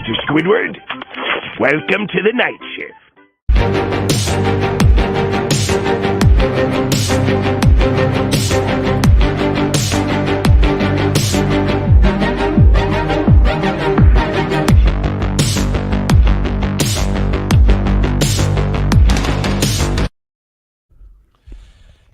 Mr. Squidward. Welcome to the night shift.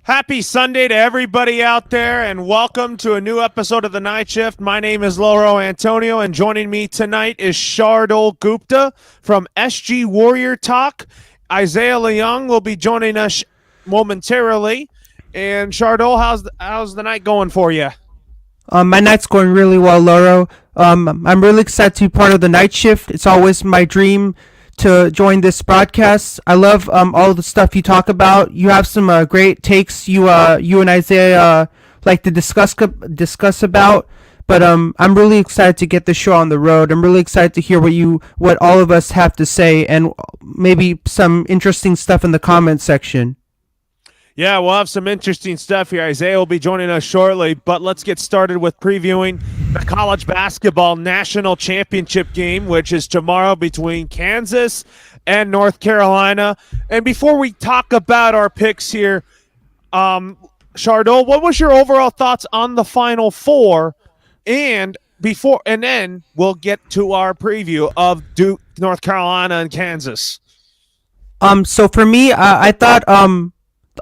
Happy Sunday to everybody out there, and welcome to a new episode of The Night Shift. My name is Lauro Antonio, and joining me tonight is Shardul Gupta from SG Warrior Talk. Isaiah Leung will be joining us momentarily. And Shardul, how's the night going for you? My night's going really well, Lauro. I'm really excited to be part of The Night Shift. It's always my dream to join this broadcast. I love all the stuff you talk about. You have some great takes you and Isaiah like to discuss about. But I'm really excited to get the show on the road. I'm really excited to hear what all of us have to say, and maybe some interesting stuff in the comment section. Yeah, we'll have some interesting stuff here. Isaiah will be joining us shortly, but let's get started with previewing the college basketball national championship game, which is tomorrow between Kansas and North Carolina. And before we talk about our picks here, Shardul, what was your overall thoughts on the Final Four? And then we'll get to our preview of Duke, North Carolina, and Kansas. So for me, I thought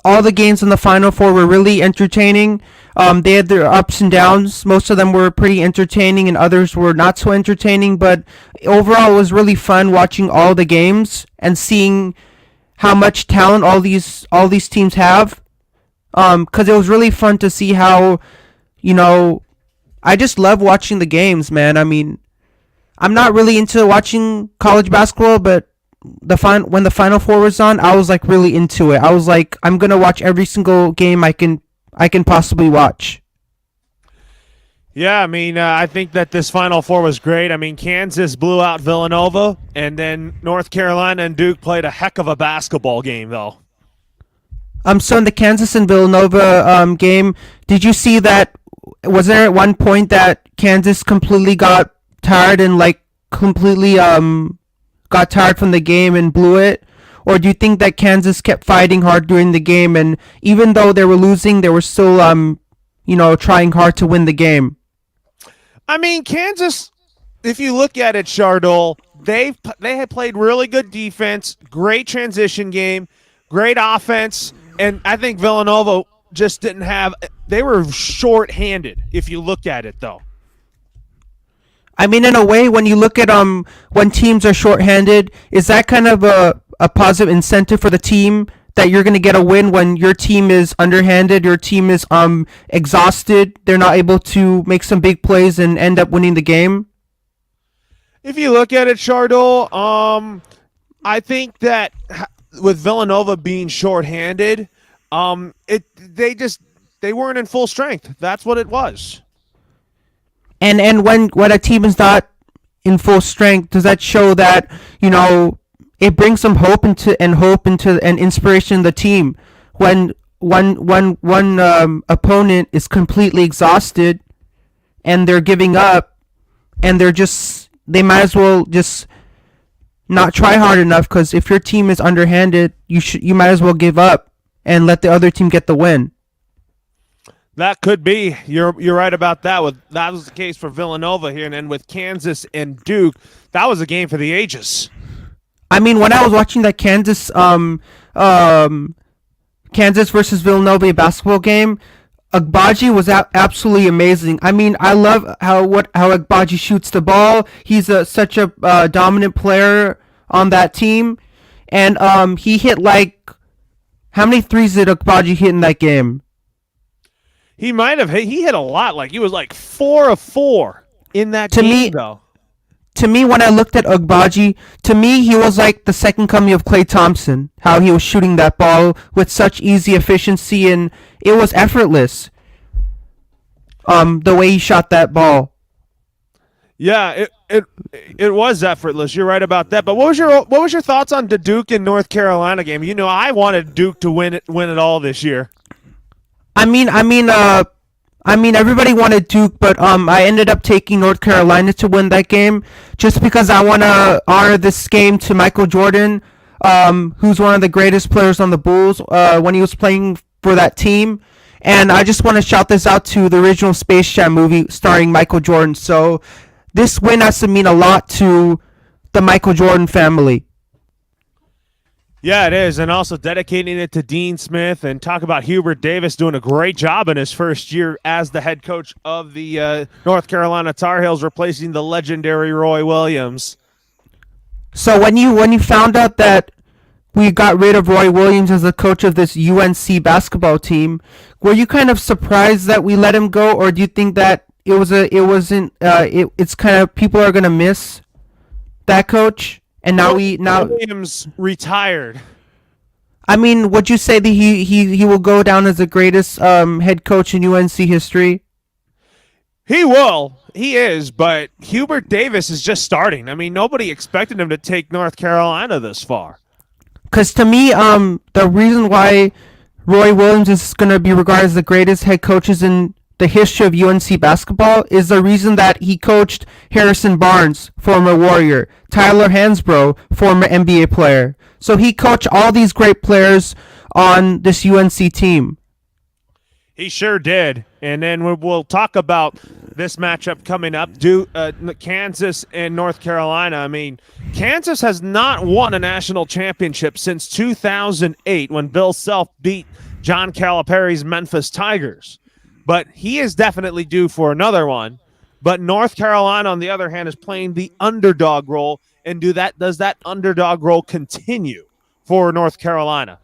all the games in the Final Four were really entertaining. They had their ups and downs. Most of them were pretty entertaining, and others were not so entertaining. But overall, it was really fun watching all the games and seeing how much talent all these teams have. Because it was really fun to see how, I just love watching the games, man. I mean, I'm not really into watching college basketball, but when the Final Four was on, I was like really into it. I was like, I'm gonna watch every single game I can possibly watch. Yeah, I mean, I think that this Final Four was great. I mean, Kansas blew out Villanova, and then North Carolina and Duke played a heck of a basketball game, though. So in the Kansas and Villanova game, did you see that? Was there at one point that Kansas completely got tired and completely got tired from the game and blew it? Or do you think that Kansas kept fighting hard during the game, and even though they were losing, they were still trying hard to win the game? I mean, Kansas, if you look at it, Shardul, they had played really good defense, great transition game, great offense, and I think Villanova just didn't have – they were short-handed if you look at it, though. I mean, in a way, when you look at when teams are shorthanded, is that kind of a positive incentive for the team that you're going to get a win when your team is underhanded, your team is exhausted, they're not able to make some big plays and end up winning the game? If you look at it, Shardul, I think that with Villanova being shorthanded, they weren't in full strength. That's what it was. And when a team is not in full strength, does that show that it brings some hope into and inspiration in the team when one opponent is completely exhausted and they're giving up and they might as well just not try hard enough, because if your team is underhanded, you might as well give up and let the other team get the win. That could be. You're right about that. That was the case for Villanova here, and then with Kansas and Duke, that was a game for the ages. I mean, when I was watching that Kansas versus Villanova basketball game, Agbaji was absolutely amazing. I mean, I love how Agbaji shoots the ball. He's such a dominant player on that team, and he hit how many threes did Agbaji hit in that game? He might have hit. He hit a lot. He was 4 of 4 in that game, though. To me, when I looked at Agbaji, to me he was like the second coming of Klay Thompson. How he was shooting that ball with such easy efficiency, and it was effortless. The way he shot that ball. Yeah, it was effortless. You're right about that. But what was your thoughts on the Duke and North Carolina game? I wanted Duke to win it all this year. I mean, I mean, everybody wanted Duke, but I ended up taking North Carolina to win that game, just because I want to honor this game to Michael Jordan, who's one of the greatest players on the Bulls when he was playing for that team. And I just want to shout this out to the original Space Jam movie starring Michael Jordan. So this win has to mean a lot to the Michael Jordan family. Yeah, it is, and also dedicating it to Dean Smith, and talk about Hubert Davis doing a great job in his first year as the head coach of the North Carolina Tar Heels, replacing the legendary Roy Williams. So when you found out that we got rid of Roy Williams as the coach of this UNC basketball team, were you kind of surprised that we let him go, or do you think that it's kind of people are gonna miss that coach? And now Williams retired. I mean, would you say that he will go down as the greatest head coach in UNC history? He will. He is, but Hubert Davis is just starting. I mean, nobody expected him to take North Carolina this far. Because to me, the reason why Roy Williams is going to be regarded as the greatest head coaches in the history of UNC basketball is the reason that he coached Harrison Barnes, former Warrior, Tyler Hansbrough, former NBA player. So he coached all these great players on this UNC team. He sure did. And then we'll talk about this matchup coming up, Kansas and North Carolina. I mean, Kansas has not won a national championship since 2008 when Bill Self beat John Calipari's Memphis Tigers. But he is definitely due for another one. But North Carolina, on the other hand, is playing the underdog role. And does that underdog role continue for North Carolina?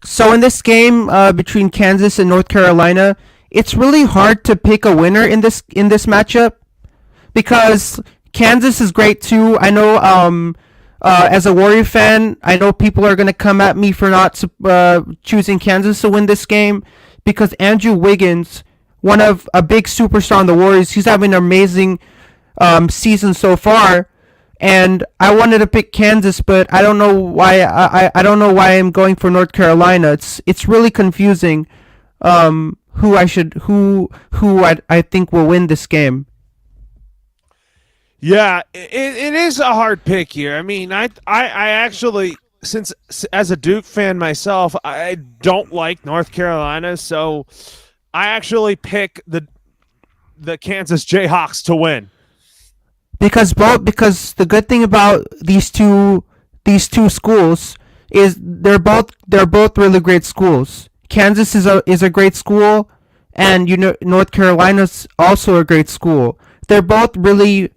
So in this game between Kansas and North Carolina, it's really hard to pick a winner in this matchup because Kansas is great too. I know as a Warrior fan, I know people are going to come at me for not choosing Kansas to win this game because Andrew Wiggins, a big superstar on the Warriors, he's having an amazing season so far. And I wanted to pick Kansas, but I don't know why. I don't know why I'm going for North Carolina. It's really confusing. Who I think will win this game. Yeah, it is a hard pick here. I mean, I actually, since as a Duke fan myself, I don't like North Carolina, so I actually pick the Kansas Jayhawks to win. Because the good thing about these two schools is they're both really great schools. Kansas is a great school, and North Carolina's also a great school. They're both really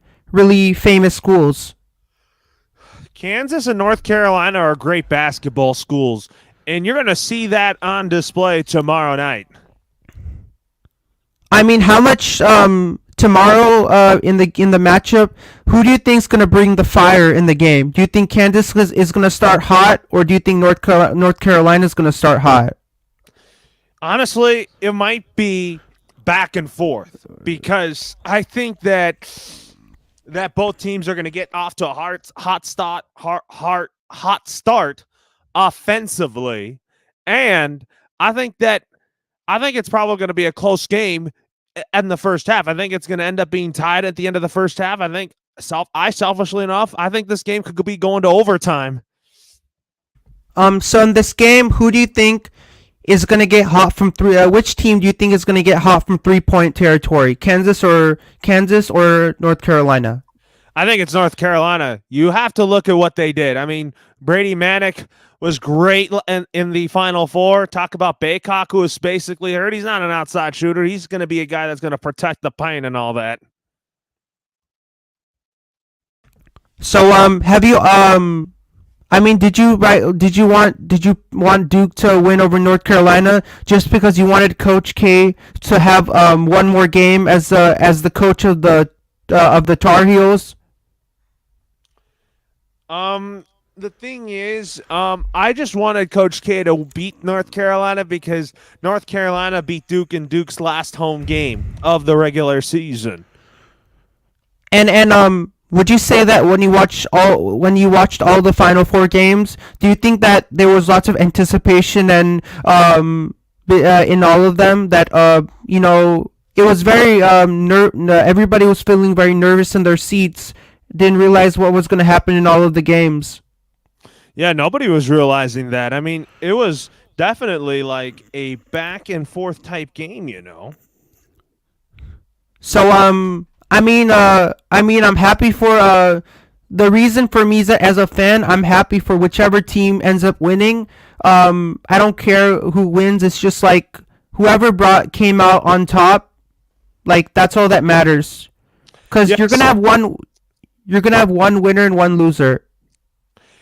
famous schools. Kansas and North Carolina are great basketball schools, and you're going to see that on display tomorrow night. I mean, how much tomorrow in the matchup, who do you think is going to bring the fire in the game? Do you think Kansas is going to start hot, or do you think North Carolina is going to start hot? Honestly, it might be back and forth because I think that both teams are going to get off to a hot start offensively, and I think it's probably going to be a close game in the first half. I think it's going to end up being tied at the end of the first half. I think selfishly enough, I think this game could be going to overtime. So in this game, who do you think is going to get hot from three? Which team do you think is going to get hot from 3-point territory? Kansas or North Carolina? I think it's North Carolina. You have to look at what they did. I mean, Brady Manick was great in the Final Four. Talk about Baycock, who is basically hurt. He's not an outside shooter. He's going to be a guy that's going to protect the paint and all that. So, have you I mean, did you want Duke to win over North Carolina just because you wanted Coach K to have one more game as the coach of the Tar Heels? The thing is, I just wanted Coach K to beat North Carolina because North Carolina beat Duke in Duke's last home game of the regular season. And would you say that when you watched all the Final Four games, do you think that there was lots of anticipation and in all of them that it was very everybody was feeling very nervous in their seats. Didn't realize what was going to happen in all of the games. Yeah, nobody was realizing that. I mean, it was definitely like a back and forth type game, you know. So I'm happy for the reason for me is that as a fan, I'm happy for whichever team ends up winning. I don't care who wins. It's just like whoever came out on top. Like that's all that matters. Because Yes. you're gonna have one winner and one loser.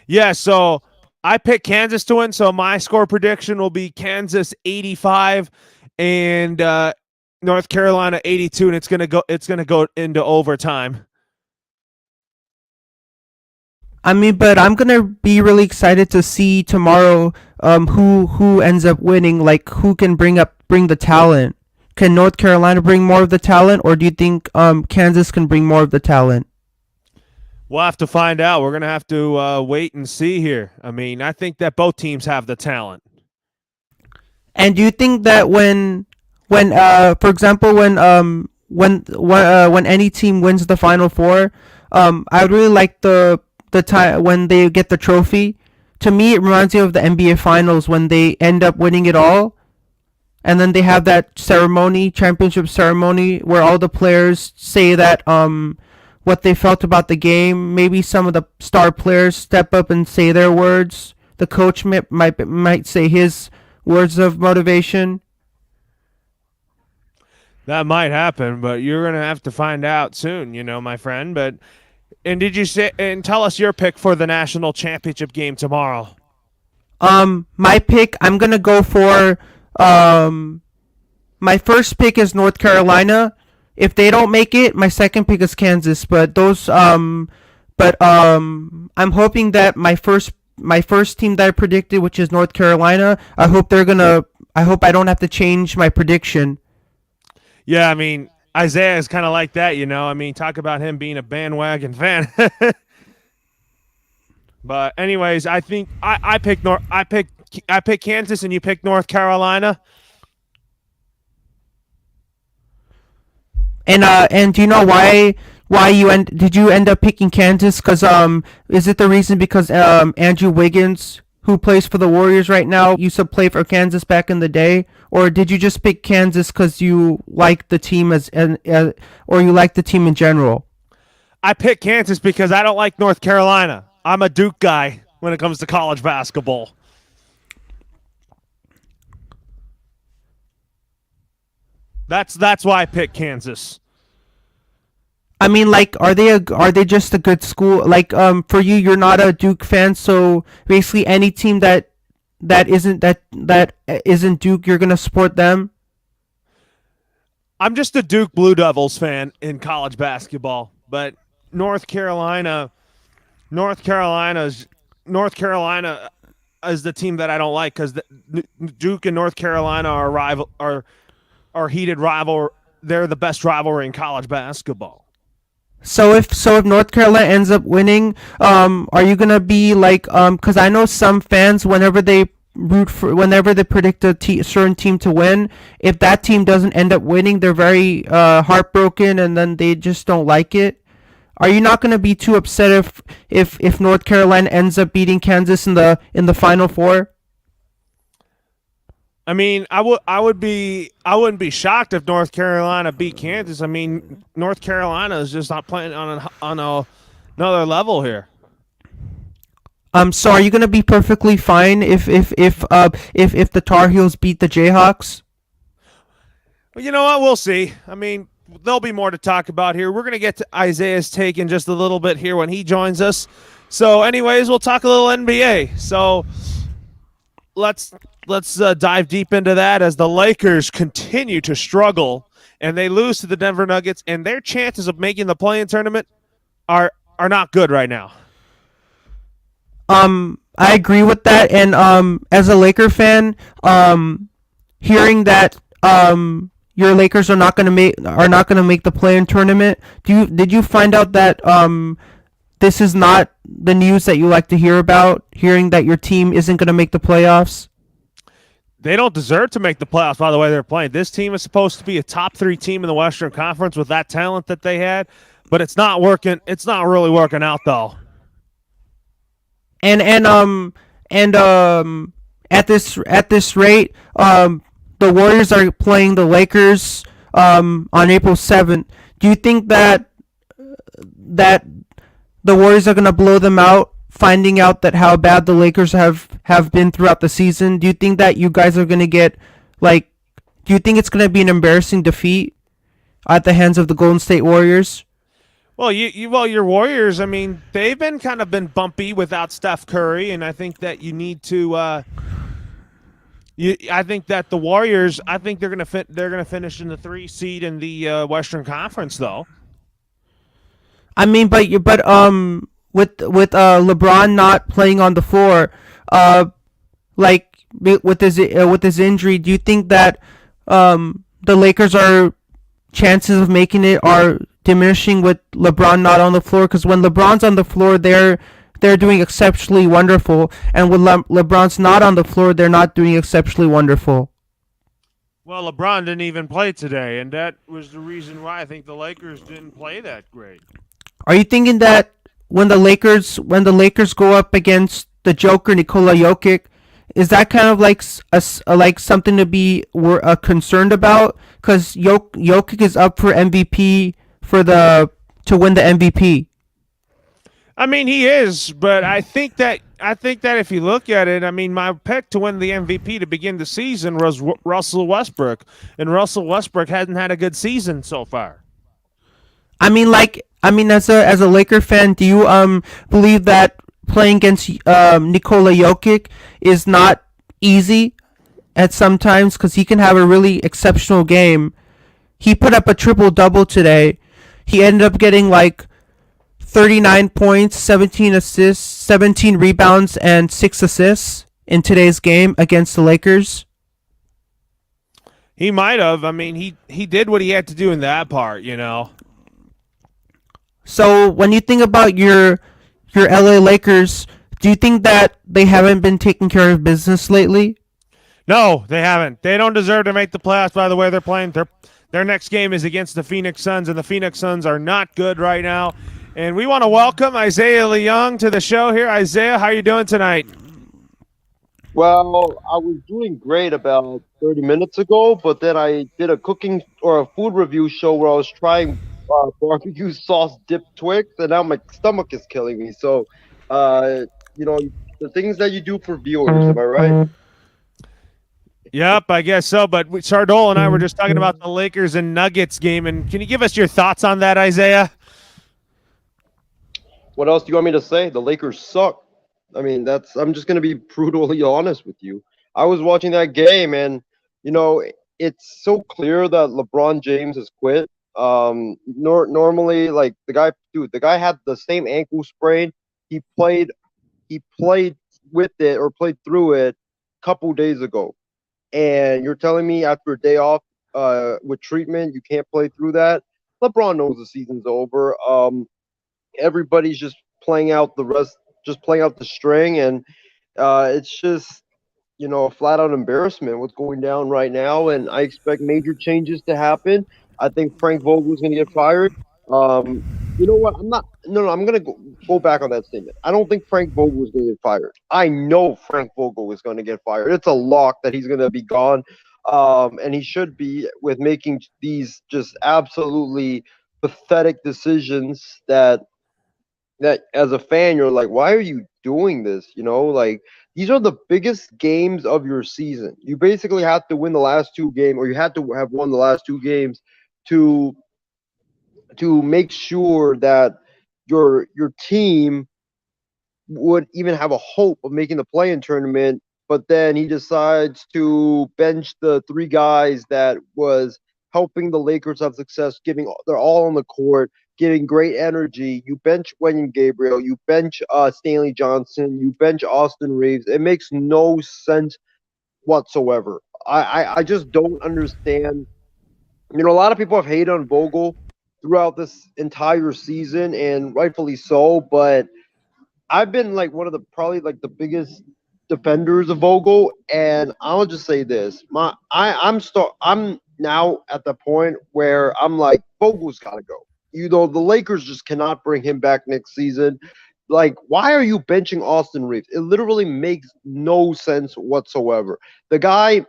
Yeah, so I picked Kansas to win, so my score prediction will be Kansas 85 and North Carolina 82, and it's gonna go into overtime. I mean, but I'm gonna be really excited to see tomorrow who ends up winning. Like who can bring the talent. Can North Carolina bring more of the talent, or do you think Kansas can bring more of the talent? We'll have to find out. We're gonna have to wait and see here. I mean, I think that both teams have the talent. And do you think that for example, when any team wins the Final Four, I would really like the time when they get the trophy. To me, it reminds me of the NBA Finals when they end up winning it all, and then they have that championship ceremony, where all the players say that what they felt about the game. Maybe some of the star players step up and say their words. The coach might say his words of motivation. That might happen, but you're gonna have to find out soon, you know, my friend. And did you say and tell us your pick for the national championship game tomorrow? My pick, I'm gonna go for my first pick is North Carolina. If they don't make it, my second pick is Kansas. But I'm hoping that my first team that I predicted, which is North Carolina, I hope I don't have to change my prediction. Yeah, I mean, Isaiah is kind of like that, you know. I mean, talk about him being a bandwagon fan. But anyways, I think I picked Kansas and you picked North Carolina. And do you know why did you end up picking Kansas? Because is it the reason because Andrew Wiggins, who plays for the Warriors right now, used to play for Kansas back in the day, or did you just pick Kansas because you like the team or you like the team in general? I picked Kansas because I don't like North Carolina. I'm a Duke guy when it comes to college basketball. That's why I picked Kansas. I mean, like, are they just a good school? Like, for you, you're not a Duke fan, so basically any team that isn't Duke, you're gonna support them. I'm just a Duke Blue Devils fan in college basketball, but North Carolina is the team that I don't like because Duke and North Carolina are heated rival. They're the best rivalry in college basketball. So if North Carolina ends up winning, are you gonna be like because I know some fans whenever they predict a certain team to win, if that team doesn't end up winning, they're very heartbroken and then they just don't like it. Are you not gonna be too upset if North Carolina ends up beating Kansas in the Final Four? I mean, I wouldn't be shocked if North Carolina beat Kansas. I mean, North Carolina is just not playing on another level here. So are you gonna be perfectly fine if the Tar Heels beat the Jayhawks? Well, you know what? We'll see. I mean, there'll be more to talk about here. We're gonna get to Isaiah's take in just a little bit here when he joins us. So, anyways, we'll talk a little NBA. So, let's dive deep into that as the Lakers continue to struggle and they lose to the Denver Nuggets, and their chances of making the play-in tournament are not good right now. I agree with that, and as a Laker fan, hearing that your Lakers are not gonna make the play-in tournament, did you find out that this is not the news that you like to hear about? Hearing that your team isn't gonna make the playoffs. They don't deserve to make the playoffs by the way they're playing. This team is supposed to be a top 3 team in the Western Conference with that talent that they had, but it's not working. It's not really working out though. And at this rate, the Warriors are playing the Lakers on April 7th. Do you think that the Warriors are going to blow them out, finding out that how bad the Lakers have been throughout the season? Do you think that you guys are going to get do you think it's going to be an embarrassing defeat at the hands of the Golden State Warriors? Well, your Warriors. I mean, they've been been bumpy without Steph Curry, and I think that you need to. I think that the Warriors. I think they're gonna finish in the 3 seed in the Western Conference, though. I mean, but with LeBron not playing on the floor, with his injury, do you think that the Lakers are chances of making it are diminishing with LeBron not on the floor? Because when LeBron's on the floor, they're doing exceptionally wonderful, and when LeBron's not on the floor, they're not doing exceptionally wonderful. Well, LeBron didn't even play today, and that was the reason why I think the Lakers didn't play that great. Are you thinking that when the Lakers go up against the Joker, Nikola Jokic, is that kind of like something to be concerned about? Because Jokic is up for MVP to win the MVP. I mean, he is, but I think that if you look at it, I mean, my pick to win the MVP to begin the season was Russell Westbrook, and Russell Westbrook hasn't had a good season so far. I mean, as a Laker fan, do you believe that playing against Nikola Jokic is not easy at sometimes, because he can have a really exceptional game? He put up a triple-double today. He ended up getting 39 points, 17 assists, 17 rebounds, and 6 assists in today's game against the Lakers. He might have. I mean, he did what he had to do in that part, So when you think about your LA Lakers, do you think that they haven't been taking care of business lately? No, they haven't. They don't deserve to make the playoffs by the way they're playing. Their next game is against the Phoenix Suns, and the Phoenix Suns are not good right now. And we want to welcome Isaiah Leung to the show here. Isaiah, how are you doing tonight? Well, I was doing great about 30 minutes ago, but then I did a cooking or a food review show where I was trying barbecue sauce dipped Twix, and now my stomach is killing me. So, the things that you do for viewers, am I right? Yep, I guess so. But Chardol and I were just talking about the Lakers and Nuggets game, and can you give us your thoughts on that, Isaiah? What else do you want me to say? The Lakers suck. I mean, I'm just going to be brutally honest with you. I was watching that game, and, it's so clear that LeBron James has quit. Normally, the guy had the same ankle sprain. He played with it or played through it a couple days ago. And you're telling me after a day off with treatment, you can't play through that? LeBron knows the season's over. Everybody's just playing out the string, and it's just a flat out embarrassment what's going down right now, and I expect major changes to happen. I think Frank Vogel's going to get fired. You know what? I'm going to go back on that statement. I don't think Frank Vogel is going to get fired. I know Frank Vogel is going to get fired. It's a lock that he's going to be gone, and he should be, with making these just absolutely pathetic decisions that as a fan you're like, why are you doing this? These are the biggest games of your season. You basically have to win the last 2 games, or you had to have won the last 2 games to make sure that your team would even have a hope of making the play-in tournament. But then he decides to bench the 3 guys that was helping the Lakers have success, they're all on the court, giving great energy. You bench Wenyen Gabriel, you bench Stanley Johnson, you bench Austin Reeves. It makes no sense whatsoever. I just don't understand. A lot of people have hated on Vogel throughout this entire season, and rightfully so, but I've been one of the biggest defenders of Vogel, and I'll just say this: I'm now at the point where I'm like, Vogel's got to go. The Lakers just cannot bring him back next season. Like, why are you benching Austin Reeves? It literally makes no sense whatsoever. The guy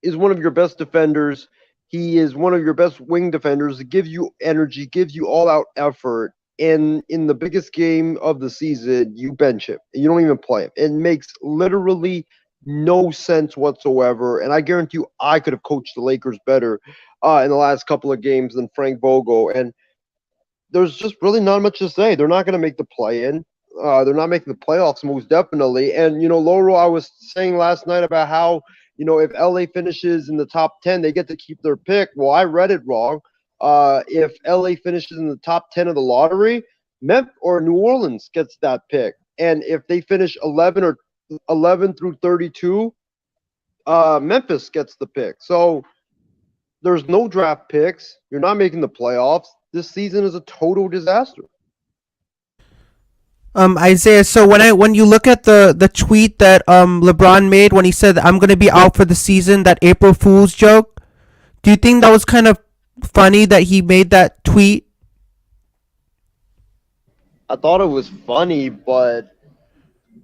is one of your best defenders. He is one of your best wing defenders. He gives you energy, gives you all-out effort. And in the biggest game of the season, you bench him. You don't even play him. It makes literally no sense whatsoever. And I guarantee you, I could have coached the Lakers better in the last couple of games than Frank Vogel. And there's just really not much to say. They're not going to make the play-in. They're not making the playoffs, most definitely. And, Lauro, I was saying last night about how, if LA finishes in the top 10, they get to keep their pick. Well, I read it wrong. If LA finishes in the top 10 of the lottery, Memphis or New Orleans gets that pick. And if they finish 11 through 32, Memphis gets the pick. So there's no draft picks. You're not making the playoffs. This season is a total disaster. Isaiah, so when you look at the tweet that LeBron made when he said I'm gonna be out for the season, that April Fool's joke, do you think that was kind of funny that he made that tweet? I thought it was funny, but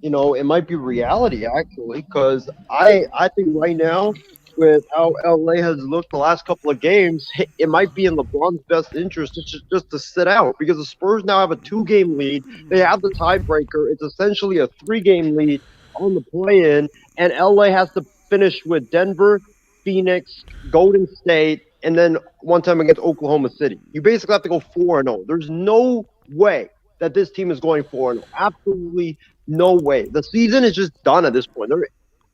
it might be reality actually, because I think right now, with how LA has looked the last couple of games, it might be in LeBron's best interest just to sit out, because the Spurs now have a 2-game lead. They have the tiebreaker. It's essentially a 3-game lead on the play-in, and LA has to finish with Denver, Phoenix, Golden State, and then one time against Oklahoma City. You basically have to go 4-0. There's no way that this team is going 4-0. Absolutely no way. The season is just done at this point.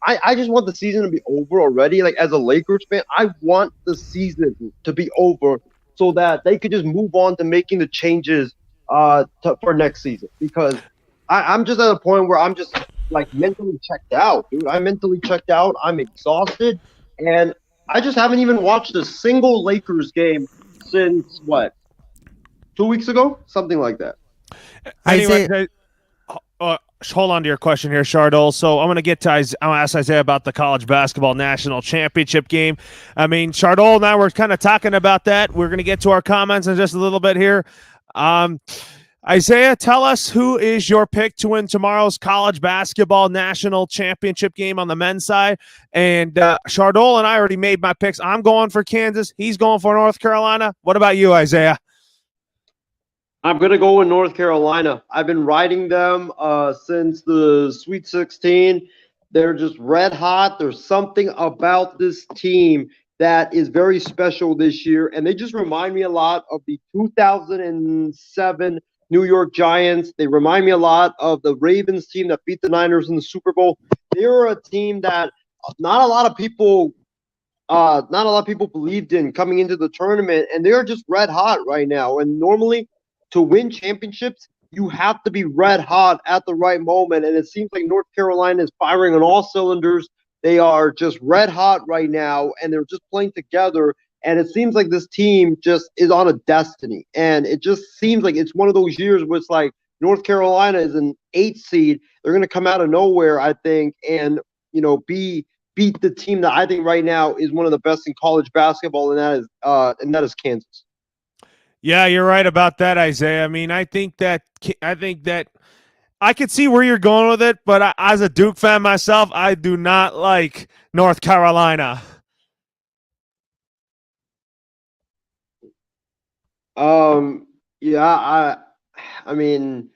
I just want the season to be over already. Like, as a Lakers fan, I want the season to be over so that they could just move on to making the changes for next season. Because I'm just at a point where I'm just, like, mentally checked out, dude. I'm mentally checked out. I'm exhausted. And I just haven't even watched a single Lakers game since, 2 weeks ago? Something like that. Anyway, hold on to your question here, Shardol. So I'm going to ask Isaiah about the college basketball national championship game. I mean, Shardol and I were kind of talking about that. We're going to get to our comments in just a little bit here. Isaiah, tell us, who is your pick to win tomorrow's college basketball national championship game on the men's side? And Shardol and I already made my picks. I'm going for Kansas. He's going for North Carolina. What about you, Isaiah? I'm going to go with North Carolina. I've been riding them since the Sweet 16. They're just red hot. There's something about this team that is very special this year, and they just remind me a lot of the 2007 New York Giants. They remind me a lot of the Ravens team that beat the Niners in the Super Bowl. They were a team that not a lot of people believed in coming into the tournament, and they're just red hot right now. And normally, to win championships, you have to be red hot at the right moment. And it seems like North Carolina is firing on all cylinders. They are just red hot right now, and they're just playing together. And it seems like this team just is on a destiny. And it just seems like it's one of those years where it's like North Carolina is an 8 seed. They're going to come out of nowhere, I think, and beat the team that I think right now is one of the best in college basketball, and that is Kansas. Yeah, you're right about that, Isaiah. I mean, I think that I could see where you're going with it, but as a Duke fan myself, I do not like North Carolina. Yeah, I mean,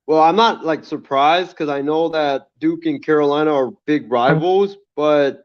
well, I'm not like surprised, because I know that Duke and Carolina are big rivals, but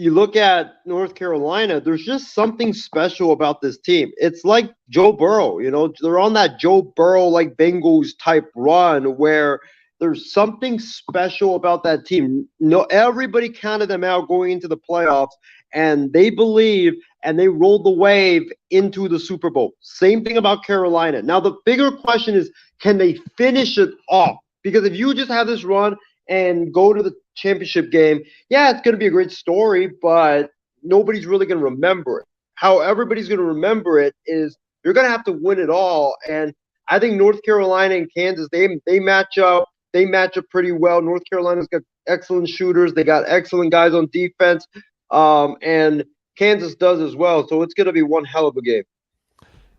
you look at North Carolina, there's just something special about this team. It's like Joe Burrow, they're on that Joe Burrow, like Bengals type run, where there's something special about that team. Everybody counted them out going into the playoffs, and they believe, and they rolled the wave into the Super Bowl. Same thing about Carolina. Now, the bigger question is, can they finish it off? Because if you just have this run and go to the championship game, yeah, it's going to be a great story, but nobody's really going to remember it. How everybody's going to remember it is you're going to have to win it all. And I think North Carolina and Kansas they match up. They match up pretty well. North Carolina's got excellent shooters. They got excellent guys on defense, and Kansas does as well. So it's going to be one hell of a game.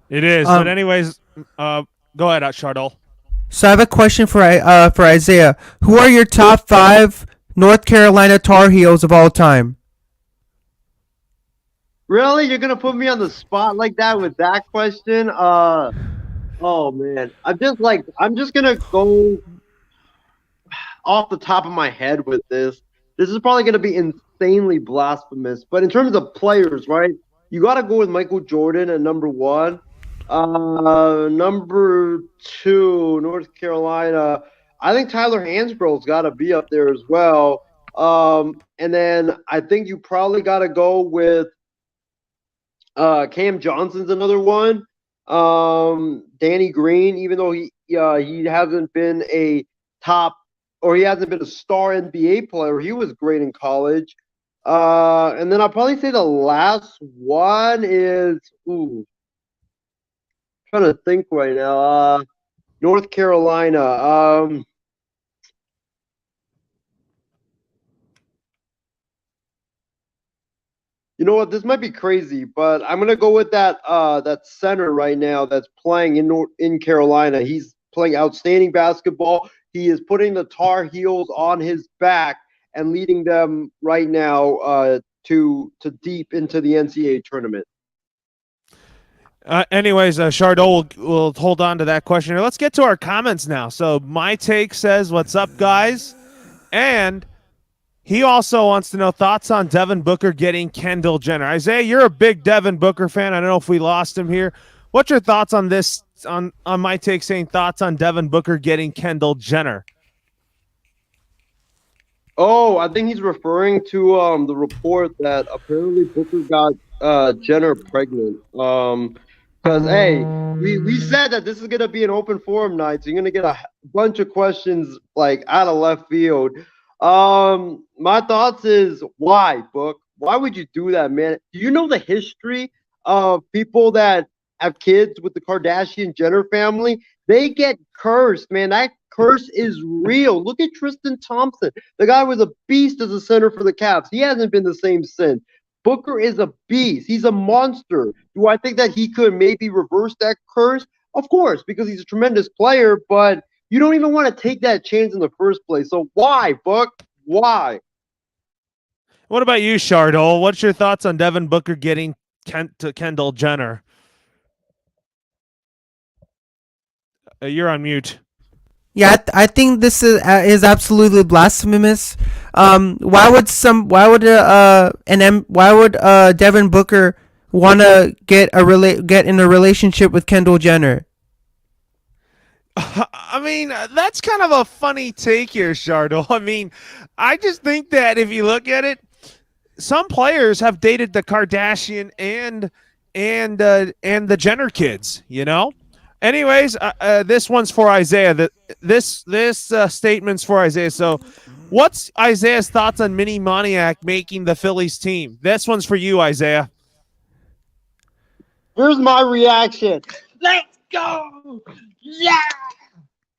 It is. But anyways, go ahead, Chardol. So I have a question for Isaiah. Who are your top 5 North Carolina Tar Heels of all time? Really? You're going to put me on the spot like that with that question? Oh, man. I'm just going to go off the top of my head with this. This is probably going to be insanely blasphemous. But in terms of players, right, you got to go with Michael Jordan at number 1. Number 2, North Carolina. I think Tyler Hansbrough's got to be up there as well. And then I think you probably got to go with Cam Johnson's another one. Danny Green, even though he hasn't been a top or he hasn't been a star NBA player, he was great in college. And then I'll probably say the last one is trying to think right now. North Carolina. You know what? This might be crazy, but I'm gonna go with that center right now that's playing in Carolina. He's playing outstanding basketball. He is putting the Tar Heels on his back and leading them right now to deep into the NCAA tournament. Anyways, Chardol will hold on to that question here. Let's get to our comments now. So My Take says, "What's up, guys?" And he also wants to know thoughts on Devin Booker getting Kendall Jenner. Isaiah, you're a big Devin Booker fan. I don't know if we lost him here. What's your thoughts on this? On My Take saying thoughts on Devin Booker getting Kendall Jenner. Oh, I think he's referring to the report that apparently Booker got Jenner pregnant. Because, hey, we said that this is going to be an open forum night, so you're going to get a bunch of questions, like, out of left field. My thoughts is, why, Book? Why would you do that, man? Do you know the history of people that have kids with the Kardashian-Jenner family? They get cursed, man. That curse is real. Look at Tristan Thompson. The guy was a beast as a center for the Cavs. He hasn't been the same since. Booker is a beast. He's a monster. Do I think that he could maybe reverse that curse? Of course, because he's a tremendous player, but you don't even want to take that chance in the first place. So why, Book? Why? What about you, Chardol? What's your thoughts on Devin Booker getting Kendall Jenner? You're on mute. Yeah, I think this is absolutely blasphemous. Why would Devin Booker want to get in a relationship with Kendall Jenner? I mean, that's kind of a funny take here, Chardol. I mean, I just think that if you look at it, some players have dated the Kardashian and the Jenner kids, you know? Anyways, this one's for Isaiah. This statement's for Isaiah. So, what's Isaiah's thoughts on Mini Moniak making the Phillies team? This one's for you, Isaiah. Here's my reaction. Let's go! Yeah!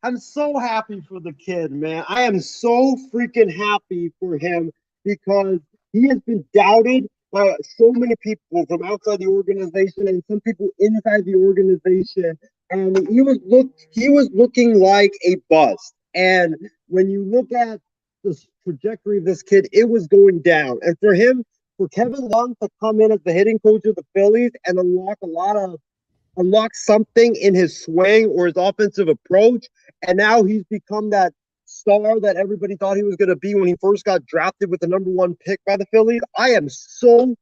I'm so happy for the kid, man. I am so freaking happy for him because he has been doubted by so many people from outside the organization and some people inside the organization. And he was looking like a bust. And when you look at the trajectory of this kid, it was going down. And for Kevin Love to come in as the hitting coach of the Phillies and unlock something in his swing or his offensive approach, and now he's become that star that everybody thought he was going to be when he first got drafted with the number 1 pick by the Phillies. I am so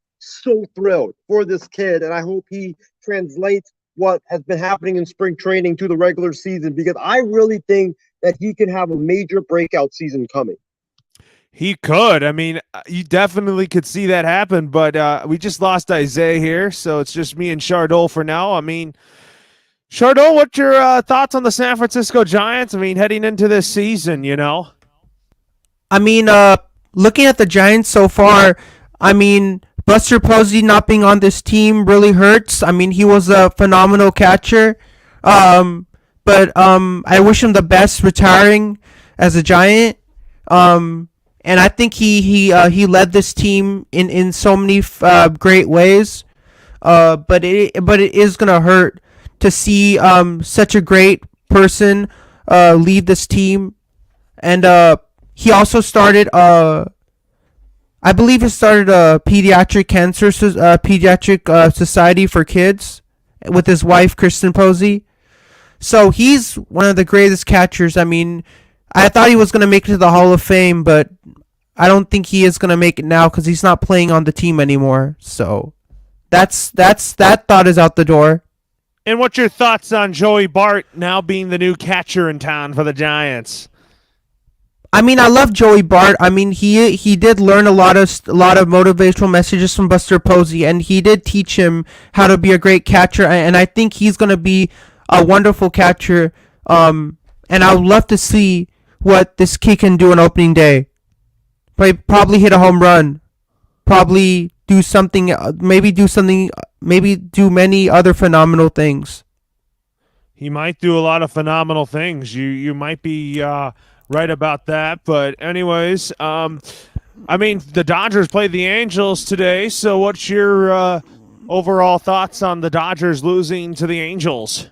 thrilled for this kid, and I hope he translates what has been happening in spring training to the regular season, because I really think that he can have a major breakout season coming. He could. I mean, you definitely could see that happen, but we just lost Isaiah here, so it's just me and Chardol for now. I mean, Chardol, what's your thoughts on the San Francisco Giants? I mean, heading into this season, you know? I mean, looking at the Giants so far, I mean, Buster Posey not being on this team really hurts. I mean, he was a phenomenal catcher. but I wish him the best retiring as a Giant. And I think he led this team in so many great ways. But it is gonna hurt to see such a great person leave this team. And he also started I believe he started a pediatric society for kids with his wife Kristen Posey. So he's one of the greatest catchers. I mean, I thought he was gonna make it to the Hall of Fame, but I don't think he is gonna make it now because he's not playing on the team anymore. So that thought is out the door. And what's your thoughts on Joey Bart now being the new catcher in town for the Giants? I mean, I love Joey Bart. I mean, he did learn a lot of motivational messages from Buster Posey, and he did teach him how to be a great catcher. And I think he's gonna be a wonderful catcher. And I would love to see what this kid can do on opening day. Probably hit a home run. Probably do something. Maybe do many other phenomenal things. He might do a lot of phenomenal things. You might be right about that. But anyways, I mean, the Dodgers played the Angels today. So what's your overall thoughts on the Dodgers losing to the Angels?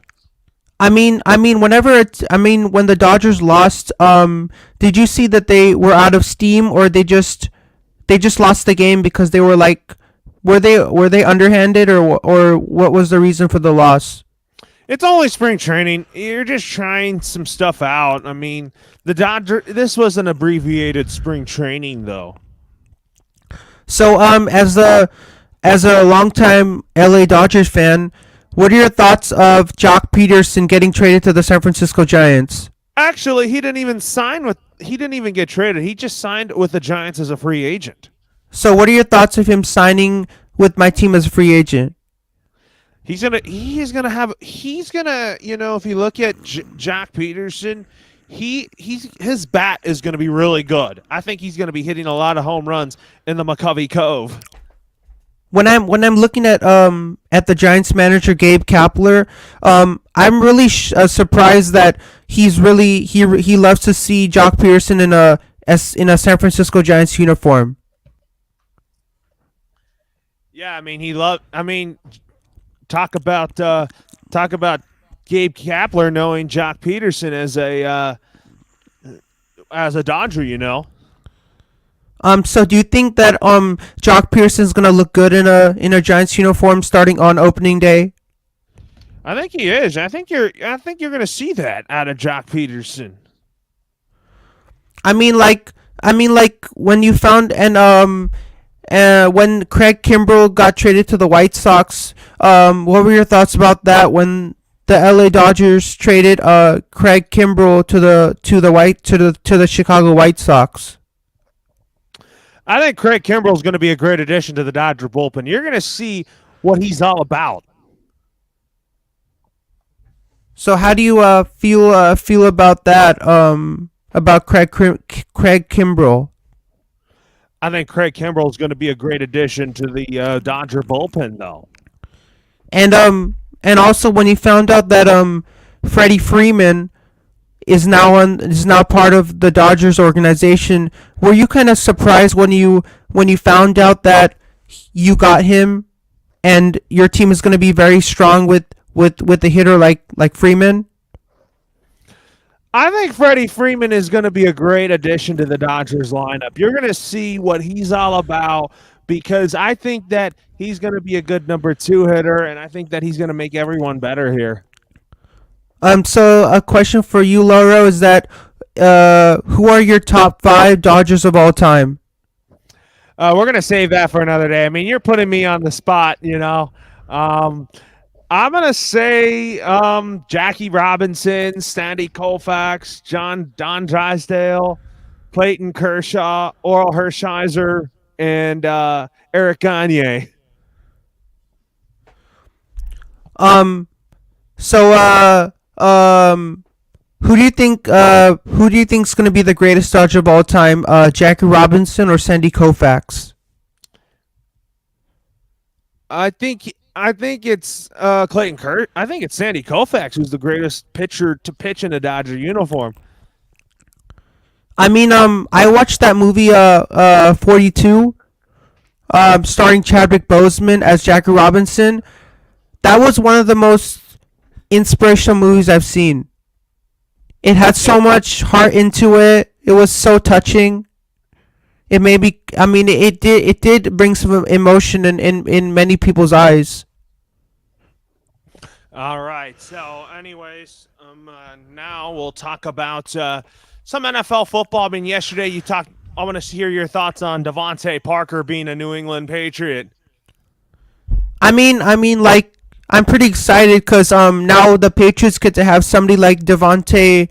I mean, when the Dodgers lost, did you see that they were out of steam, or they just lost the game because they were like, were they underhanded, or what was the reason for the loss? It's only spring training. You're just trying some stuff out. I mean, this was an abbreviated spring training, though. So, as a longtime LA Dodgers fan, what are your thoughts of Jock Peterson getting traded to the San Francisco Giants? Actually, he didn't even get traded. He just signed with the Giants as a free agent. So what are your thoughts of him signing with my team as a free agent? He's gonna, you know, if you look at Jock Peterson, his bat is gonna be really good. I think he's gonna be hitting a lot of home runs in the McCovey Cove. When I'm looking at the Giants manager Gabe Kapler, I'm really surprised that he loves to see Jock Peterson in a San Francisco Giants uniform. Yeah, I mean talk about Gabe Kapler knowing Jock Peterson as a Dodger, you know. So do you think that Jock Peterson's gonna look good in a Giants uniform starting on opening day? I think he is. I think you're gonna see that out of Jock Peterson. I mean, like when you found when Craig Kimbrell got traded to the White Sox, what were your thoughts about that when the LA Dodgers traded Craig Kimbrell to the Chicago White Sox? I think Craig Kimbrell is going to be a great addition to the Dodger bullpen. You're going to see what he's all about. So how do you feel about that? About Craig Kimbrell? I think Craig Kimbrell is going to be a great addition to the Dodger bullpen, though. And also when you found out that Freddie Freeman is now part of the Dodgers organization, were you kind of surprised when you found out that you got him and your team is going to be very strong with a hitter like Freeman? I think Freddie Freeman is going to be a great addition to the Dodgers lineup. You're going to see what he's all about because I think that he's going to be a good number 2 hitter, and I think that he's going to make everyone better here. So a question for you, Lauro, is that who are your top 5 Dodgers of all time? We're going to save that for another day. I mean, you're putting me on the spot, you know. I'm going to say Jackie Robinson, Sandy Koufax, Don Drysdale, Clayton Kershaw, Oral Hershiser, and Eric Gagne. Who do you think is going to be the greatest Dodger of all time? Jackie Robinson or Sandy Koufax? I think I think it's Clayton Kurt. I think it's Sandy Koufax who's the greatest pitcher to pitch in a Dodger uniform. I mean, I watched that movie, 42, starring Chadwick Boseman as Jackie Robinson. That was one of the most inspirational movies I've seen. It had so much heart into it. It was so touching. It made me. I mean, it did bring some emotion in many people's eyes. All right. So, anyways, now we'll talk about some NFL football. I mean, yesterday you talked. I want to hear your thoughts on Devontae Parker being a New England Patriot. I mean, like, I'm pretty excited because now the Patriots get to have somebody like Devontae,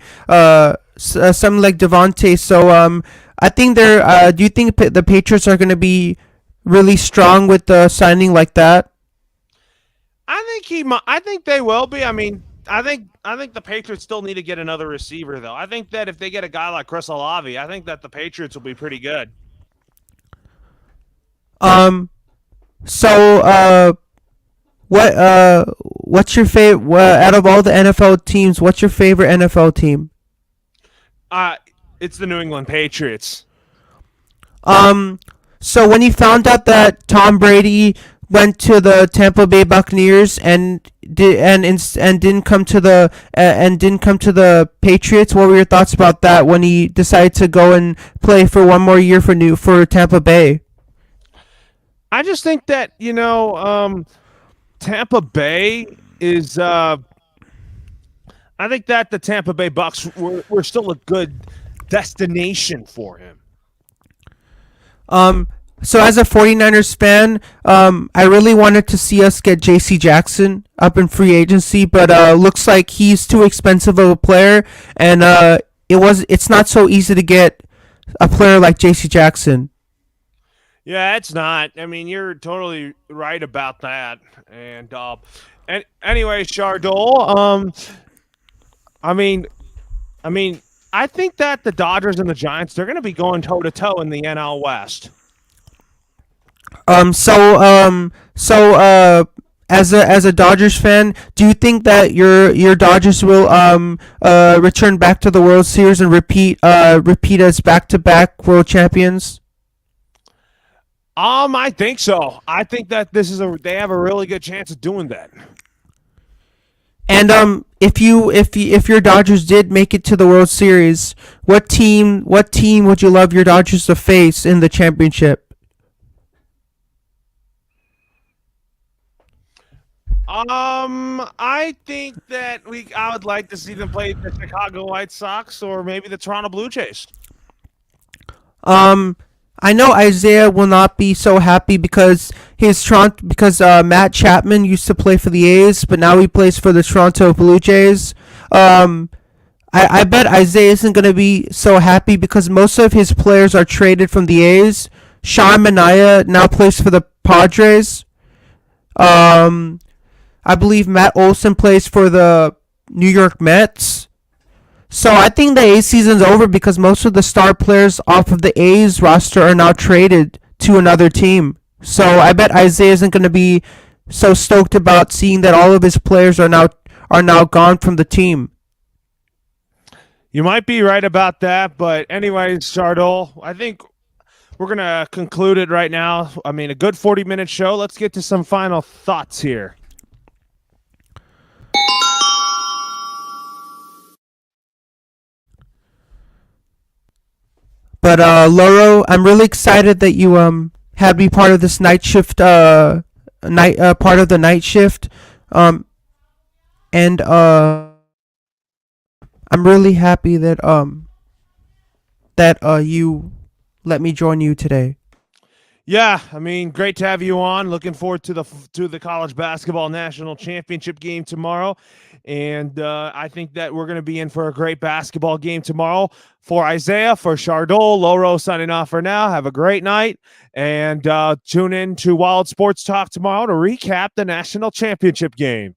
something like Devontae. So I think they're. Do you think the Patriots are going to be really strong with the signing like that? I think they will be. I mean, I think the Patriots still need to get another receiver, though. I think that if they get a guy like Chris Olave, I think that the Patriots will be pretty good. So what's your favorite out of all the NFL teams? What's your favorite NFL team? It's the New England Patriots. So when you found out that Tom Brady went to the Tampa Bay Buccaneers and didn't come to the Patriots, what were your thoughts about that when he decided to go and play for one more year for Tampa Bay? I just think that Tampa Bay is. I think that the Tampa Bay Bucks were still a good destination for him. So as a 49ers fan, I really wanted to see us get J.C. Jackson up in free agency, but looks like he's too expensive of a player, and it's not so easy to get a player like J.C. Jackson. Yeah, it's not. I mean, you're totally right about that. And anyway, Chardol, I mean, I think that the Dodgers and the Giants, they're going to be going toe to toe in the NL West. As a Dodgers fan, do you think that your Dodgers will return back to the World Series and repeat as back-to-back world champions? I think so. I think that they have a really good chance of doing that. And if your Dodgers did make it to the World Series, what team would you love your Dodgers to face in the championship? I think that I would like to see them play the Chicago White Sox or maybe the Toronto Blue Jays. I know Isaiah will not be so happy because Matt Chapman used to play for the A's, but now he plays for the Toronto Blue Jays. I bet Isaiah isn't going to be so happy because most of his players are traded from the A's. Sean Manaea now plays for the Padres. I believe Matt Olson plays for the New York Mets. So I think the A's season's over because most of the star players off of the A's roster are now traded to another team. So I bet Isaiah isn't going to be so stoked about seeing that all of his players are now gone from the team. You might be right about that, but anyways, Chardol, I think we're going to conclude it right now. I mean, a good 40-minute show. Let's get to some final thoughts here. But Loro, I'm really excited that you had me part of this night shift, part of the night shift, and I'm really happy that you let me join you today. Yeah, I mean, great to have you on. Looking forward to the college basketball national championship game tomorrow, and I think that we're going to be in for a great basketball game tomorrow. For Isaiah, for Chardol, Loro signing off for now. Have a great night, and tune in to Wild Sports Talk tomorrow to recap the national championship game.